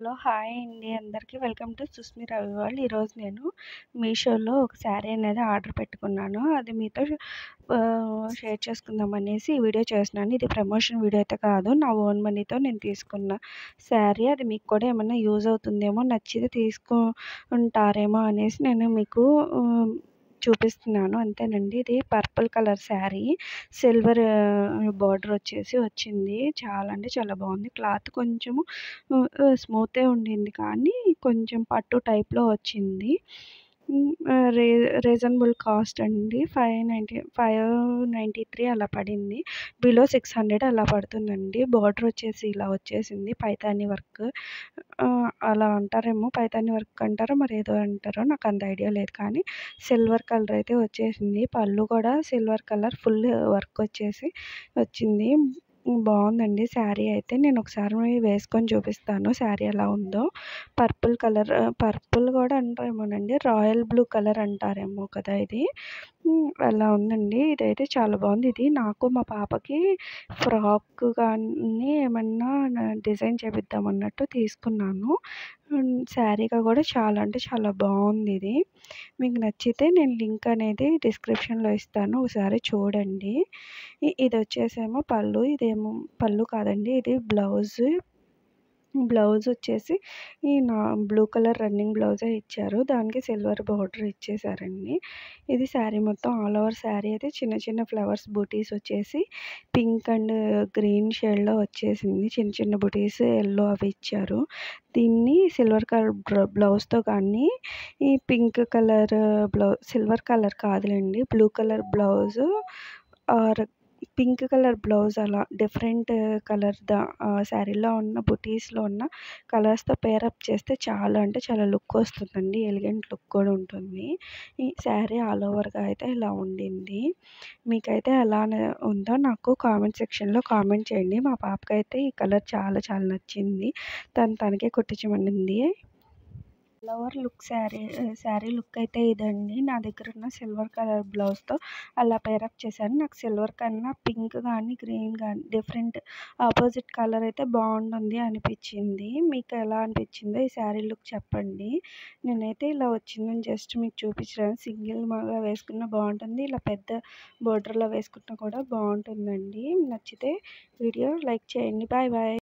Hello! Hi అండి అందరికీ. Welcome to Susmi Ravi world. ఈరోజు నేను మీషోలో ఒక శారీ అనేది ఆర్డర్ పెట్టుకున్నాను. అది మీతో షేర్ చేసుకుందాం అనేసి ఈ వీడియో చేస్తున్నాను. ఇది ప్రమోషన్ వీడియో అయితే కాదు. నా ఓన్ మనీతో నేను తీసుకున్న శారీ. అది మీకు కూడా ఏమన్నా యూజ్ అవుతుందేమో, నచ్చితే తీసుకుంటారేమో అనేసి నేను మీకు చూపిస్తున్నాను అంతేనండి. ఇది purple colour sari. Silver border వచ్చింది. చాలా అంటే చాలా బాగుంది. క్లాత్ కొంచెము స్మూతే ఉండింది కానీ కొంచెం పట్టు టైప్‌లో వచ్చింది. హ్మ్. రీజనబుల్ కాస్ట్ అండి. 593 అలా పడింది. బిలో 600 అలా పడుతుందండి. బార్డర్ వచ్చేసి ఇలా వచ్చేసింది. పైతాని వర్క్ అలా అంటారేమో, పైతాని వర్క్ అంటారో మరేదో అంటారో నాకంత ఐడియా లేదు. కానీ సిల్వర్ కలర్ అయితే వచ్చేసింది. పళ్ళు కూడా సిల్వర్ కలర్ ఫుల్ వర్క్ వచ్చింది. బావుందండి శారీ అయితే. నేనొకసారి వేసుకొని చూపిస్తాను శారీ ఎలా ఉందో. పర్పుల్ కూడా అంటారేమోనండి. రాయల్ బ్లూ కలర్ అంటారేమో కదా ఇది. అలా ఉందండి. ఇదైతే చాలా బావుంది. ఇది నాకు మా పాపకి ఫ్రాక్ కానీ ఏమన్నా డిజైన్ చేపిద్దామన్నట్టు తీసుకున్నాను. శారీగా కూడా చాలా అంటే చాలా బావుందిది. మీకు నచ్చితే నేను లింక్ అనేది డిస్క్రిప్షన్‌లో ఇస్తాను. ఒకసారి చూడండి. ఇదొచ్చేసేమో పళ్ళు. ఇదేమో పళ్ళు కాదండి. ఇది బ్లౌజు. బ్లౌజ్ వచ్చేసి బ్లూ కలర్ రన్నింగ్ బ్లౌజే ఇచ్చారు. దానికి సిల్వర్ బార్డర్ ఇచ్చేసారండి. ఇది శారీ మొత్తం ఆల్ ఓవర్ శారీ అయితే చిన్న చిన్న ఫ్లవర్స్ బూటీస్ వచ్చేసి పింక్ అండ్ గ్రీన్ షేడ్‌లో వచ్చేసింది. చిన్న చిన్న బూటీస్ యెల్లో అవి ఇచ్చారు. దీన్ని సిల్వర్ కలర్ బ్లౌజ్‌తో కానీ ఈ పింక్ కలర్ సిల్వర్ కలర్ కాదులెండి. Blue colour blouse or pink colour blouse అలా డిఫరెంట్ కలర్ శారీలో ఉన్న బుటీస్‌లో ఉన్న కలర్స్‌తో పేరప్ చేస్తే చాలా అంటే చాలా లుక్ వస్తుందండి. ఎలిగెంట్ లుక్ కూడా ఉంటుంది. ఈ శారీ ఆల్ ఓవర్‌గా అయితే ఇలా ఉండింది. మీకైతే ఎలానే ఉందో నాకు కామెంట్ సెక్షన్‌లో కామెంట్ చేయండి. మా పాపకైతే ఈ కలర్ చాలా చాలా నచ్చింది. తనకే కుట్టించమనింది. ఫ్లవర్ లుక్ శారీ లుక్ అయితే ఇదండి. నా దగ్గరున్న సిల్వర్ కలర్ బ్లౌజ్‌తో అలా పేరప్ చేశాను. నాకు సిల్వర్ కన్నా పింక్ గానీ, గ్రీన్ గానీ డిఫరెంట్ ఆపోజిట్ కలర్ అయితే బావుంటుంది అనిపిచ్చింది. మీకు ఎలా అనిపిచ్చిందో ఈ శారీ లుక్ చెప్పండి. నేనైతే ఇలా వచ్చిందని జస్ట్ మీకు చూపించడానికి సింగిల్‌గా వేసుకున్నా బావుంటుంది. ఇలా పెద్ద బోర్డర్‌లో వేసుకున్నా కూడా బావుంటుందండి. నచ్చితే వీడియో లైక్ చేయండి. Bye bye.